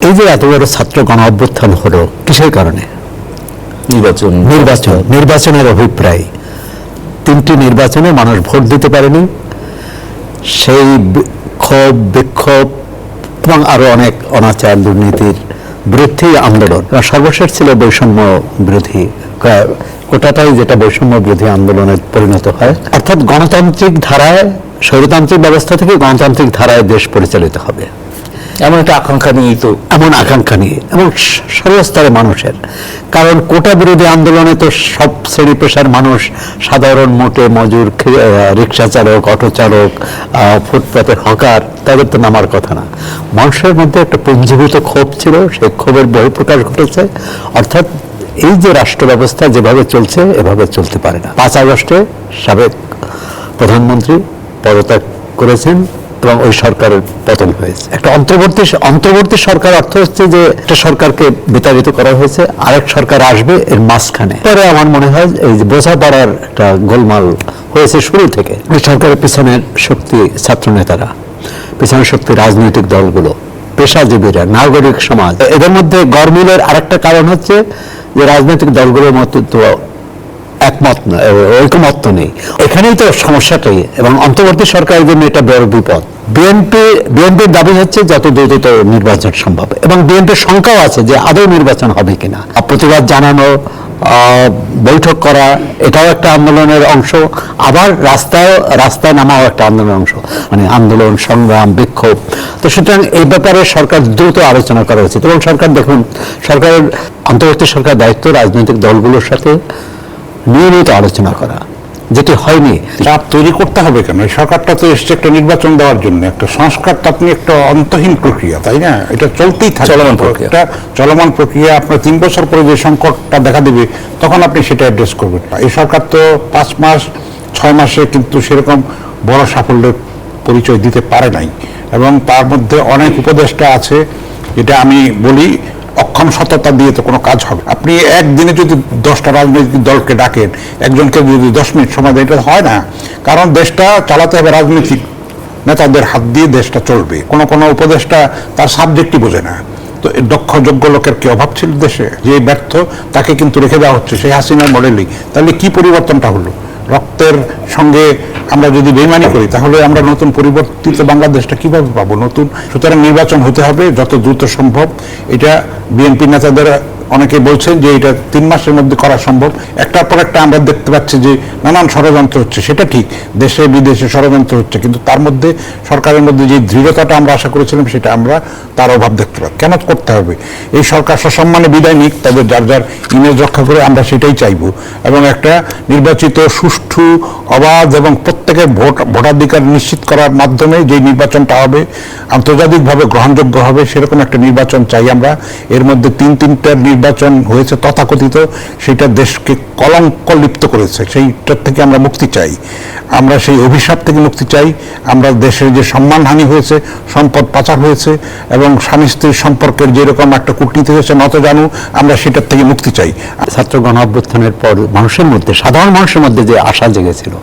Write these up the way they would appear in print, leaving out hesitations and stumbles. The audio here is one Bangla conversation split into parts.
এই যে এত বড় ছাত্র গণ অভ্যুত্থান হলো কিসের কারণে? নির্বাচনের অভিপ্রায়। 3টি নির্বাচনে মানুষ ভোট দিতে পারেনি, সেই ক্ষোভ বিক্ষোভ এবং আরো অনেক অনাচার দুর্নীতির বিরুদ্ধে আন্দোলন। সর্বশেষ ছিল বৈষম্য বিরোধী, কোটাটাই যেটা বৈষম্য বিরোধী আন্দোলনে পরিণত হয়। অর্থাৎ গণতান্ত্রিক ধারায়, স্বৈরতান্ত্রিক ব্যবস্থা থেকে গণতান্ত্রিক ধারায় দেশ পরিচালিত হবে, এমন একটা আকাঙ্ক্ষা নিয়ে এমন আকাঙ্ক্ষা নিয়ে এবং সর্বস্তরের মানুষের। কারণ কোটা বিরোধী আন্দোলনে তো সব শ্রেণী পেশার মানুষ, সাধারণ মোটে মজুর, রিক্সা চালক, অটো চালক, ফুটপাতের হকার, তাদের তো নামার কথা না। মানুষের মধ্যে একটা পুঞ্জীভূত ক্ষোভ ছিল, সেই ক্ষোভের বহিঃপ্রকাশ ঘটেছে। অর্থাৎ এই যে রাষ্ট্র ব্যবস্থা যেভাবে চলছে এভাবে চলতে পারে না। 5 আগস্টে সাবেক প্রধানমন্ত্রী পদত্যাগ করেছেন এবং ওই সরকারের পতন হয়েছে। একটা অন্তর্বর্তী সরকার অর্থ হচ্ছে যে একটা সরকারকে বিতাড়িত করা হয়েছে, আরেক সরকার আসবে এর মাঝখানে। পরে আমার মনে হয় এই যে বোঝাপড়ার একটা গোলমাল হয়েছে শুরু থেকে। এই সরকারের পিছনের শক্তি ছাত্র নেতারা, পিছনের শক্তি রাজনৈতিক দলগুলো, পেশাজীবীরা, নাগরিক সমাজ। এদের মধ্যে গরমিলের আরেকটা কারণ হচ্ছে যে রাজনৈতিক দলগুলোর মধ্যে তো ঐকমত্য নেই। এখানেই তো সমস্যাটাই, এবং অন্তর্বর্তী সরকারের জন্য এটা বড় বিপদ। বিএনপির দাবি হচ্ছে যত দ্রুত নির্বাচন সম্ভব, এবং বিএনপির শঙ্কাও আছে যে আদৌ নির্বাচন হবে কিনা। প্রতিবাদ জানানো, বৈঠক করা, এটাও একটা আন্দোলনের অংশ। আবার রাস্তায় নামাও একটা আন্দোলনের অংশ, মানে আন্দোলন, সংগ্রাম, বিক্ষোভ। তো সুতরাং এই ব্যাপারে সরকার দ্রুত আলোচনা করা উচিত। এবং সরকার, দেখুন, সরকারের অন্তর্বর্তী সরকার দায়িত্ব রাজনৈতিক দলগুলোর সাথে নিয়মিত আলোচনা করা, যেটি হয়নি। চাপ তৈরি করতে হবে কেন? এই সরকারটা তো এসছে একটা নির্বাচন দেওয়ার জন্য। একটা সংস্কার তো আপনি একটা অন্তহীন প্রক্রিয়া, তাই না? এটা চলতেই থাকে, চলমান প্রক্রিয়া। আপনার 3 বছর পরে যে সংকটটা দেখা দেবে তখন আপনি সেটা অ্যাড্রেস করবেন। এই সরকার তো 5 মাস 6 মাসে কিন্তু সেরকম বড় সাফল্যের পরিচয় দিতে পারে নাই, এবং তার মধ্যে অনেক উপদেষ্টা আছে। এটা আমি বলি, অক্ষম সততা দিয়ে তো কোনো কাজ হবে। আপনি একদিনে যদি 10টা রাজনৈতিক দলকে ডাকেন, একজনকে যদি 10 মিনিট সময় দেয়, এটা হয় না। কারণ দেশটা চালাতে হবে রাজনৈতিক নেতাদের হাত দিয়ে, দেশটা চলবে। কোনো উপদেষ্টা তার সাবজেক্টই বোঝে না। তো দক্ষ যোগ্য লোকের কি অভাব ছিল দেশে? যে ব্যর্থ তাকে কিন্তু রেখে দেওয়া হচ্ছে, সেই হাসিনার মডেলই। তাহলে কি পরিবর্তনটা হলো? রক্তের সঙ্গে আমরা যদি বেইমানি করি তাহলে আমরা নতুন পরিবর্তিত বাংলাদেশটা কিভাবে পাবো নতুন? সুতরাং নির্বাচন হতে হবে যত দ্রুত সম্ভব। এটা বিএনপি নেতাদের অনেকে বলছেন যে এটা 3 মাসের মধ্যে করা সম্ভব। একটার পর একটা আমরা দেখতে পাচ্ছি যে নানান ষড়যন্ত্র হচ্ছে। সেটা ঠিক, দেশে বিদেশে ষড়যন্ত্র হচ্ছে, কিন্তু তার মধ্যে সরকারের মধ্যে যে দৃঢ়তাটা আমরা আশা করেছিলাম সেটা আমরা তার অভাব দেখতে পাই। কেন করতে হবে? এই সরকার সসম্মানে বিদায় নিক, তাদের যার যার ইমেজ রক্ষা করে, আমরা সেটাই চাইব। এবং একটা নির্বাচিত, সুষ্ঠু, অবাধ এবং প্রত্যেকের ভোটাধিকার নিশ্চিত করার মাধ্যমে যে নির্বাচনটা হবে, আন্তর্জাতিকভাবে গ্রহণযোগ্য হবে, সেরকম একটা নির্বাচন চাই আমরা। এর মধ্যে 3-3টা নির্বাচন হয়েছে তথাকথিত, সেটা দেশকে কলঙ্ক লিপ্ত করেছে। সেইটার থেকে আমরা মুক্তি চাই, আমরা সেই অভিশাপ থেকে মুক্তি চাই। আমরা দেশের যে সম্মানহানি হয়েছে, সম্পদ পাচার হয়েছে, এবং স্বামী স্ত্রীর সম্পর্কের যেরকম একটা কূটনীতি হয়েছে নতজানু, আমরা সেটার থেকে মুক্তি চাই। ছাত্র গণ অভ্যুত্থানের পর মানুষের মধ্যে, সাধারণ মানুষের মধ্যে যে আশা জেগেছিল,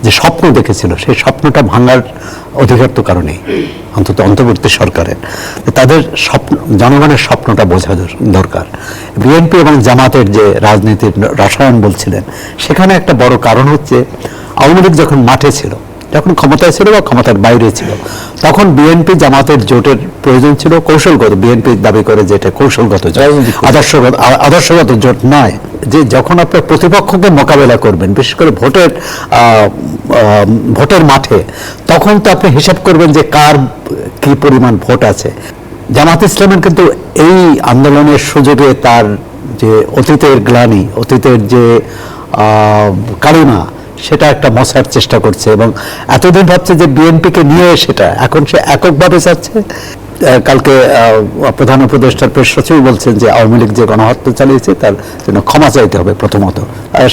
যে স্বপ্ন দেখেছিল, সেই স্বপ্নটা ভাঙার অধিকার তো কারণেই, অন্তত অন্তর্বর্তী সরকারের। তাদের স্বপ্ন, জনগণের স্বপ্নটা বোঝা দরকার। বিএনপি এবং জামাতের যে রাজনীতির রসায়ন বলছিলেন, সেখানে একটা বড় কারণ হচ্ছে আওয়ামী লীগ যখন মাঠে ছিল, যখন ক্ষমতায় ছিল বা ক্ষমতার বাইরে ছিল, তখন বিএনপি জামাতের জোটের প্রয়োজন ছিল কৌশলগত। বিএনপি দাবি করে যে এটা কৌশলগত জোট, আদর্শগত জোট নয়। যে যখন আপনার প্রতিপক্ষকে মোকাবেলা করবেন, বিশেষ করে ভোটের মাঠে, তখন তো আপনি হিসাব করবেন যে কার কি পরিমাণ ভোট আছে। জামাত ইসলামের কিন্তু এই আন্দোলনের সুযোগে তার যে অতীতের গ্লানি, অতীতের যে কালিমা, সেটা একটা মশার চেষ্টা করছে, এবং এতদিন ভাবছে যে বিএনপিকে নিয়ে, সেটা এখন সে এককভাবে চাচ্ছে। কালকে প্রধান উপদেষ্টার প্রেস সচিব বলছেন যে আওয়ামী লীগ যে গণহত্যা চালিয়েছে তার জন্য ক্ষমা চাইতে হবে প্রথমত।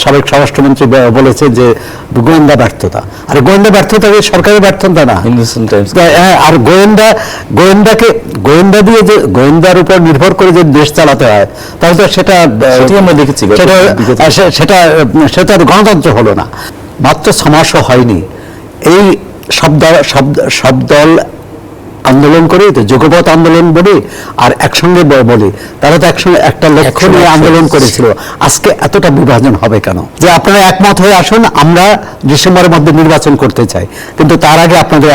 সাবেক স্বরাষ্ট্রমন্ত্রী বলেছে যে গোয়েন্দা ব্যর্থতা, আর গোয়েন্দা ব্যর্থতা সরকারের ব্যর্থতা না। আর গোয়েন্দা দিয়ে যে গোয়েন্দার উপর নির্ভর করে যে দেশ চালাতে হয়, তাহলে তো সেটা আমরা দেখেছি, সেটা গণতন্ত্র হলো না। মাত্র 6 মাসও হয়নি, এই সব দল আন্দোলন করি, তো যুগপৎ আন্দোলন বলি আর একসঙ্গে বলি, তারা তো একসঙ্গে একটা লক্ষ্য নিয়ে আন্দোলন করেছিল। আজকে এতটা বিভাজন হবে কেন? যে আপনারা একমত হয়ে আসুন, আমরা ডিসেম্বরের মধ্যে নির্বাচন করতে চাই, কিন্তু তার আগে আপনাদের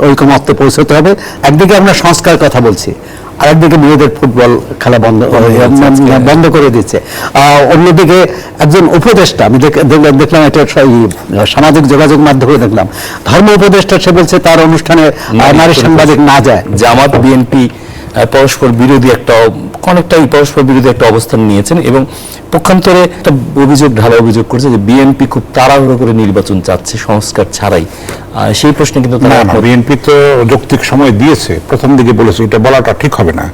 ঐকমত্যে পৌঁছতে হবে। একদিকে আমরা সংস্কার কথা বলছি, আর একদিকে মেয়েদের ফুটবল খেলা বন্ধ করে দিচ্ছে। অন্যদিকে একজন উপদেষ্টা, আমি দেখলাম এটা সামাজিক যোগাযোগ মাধ্যমে দেখলাম, ধর্ম উপদেষ্টা, সে বলছে তার অনুষ্ঠানে নারী সাংবাদিক না যায়। জামাত বিএনপি পরস্পর বিরোধী অনেকটাই পরস্পর বিরোধী একটা অবস্থান নিয়েছেন এবং পক্ষান্তরে একটা ঢালা অভিযোগ করছে যে বিএনপি খুব তাড়াহুড়ো করে নির্বাচন চাচ্ছে সংস্কার ছাড়াই। সেই প্রশ্নে কিন্তু বিএনপি তো যৌক্তিক সময় দিয়েছে, প্রথম দিকে বলেছে, এটা বলাটা ঠিক হবে না।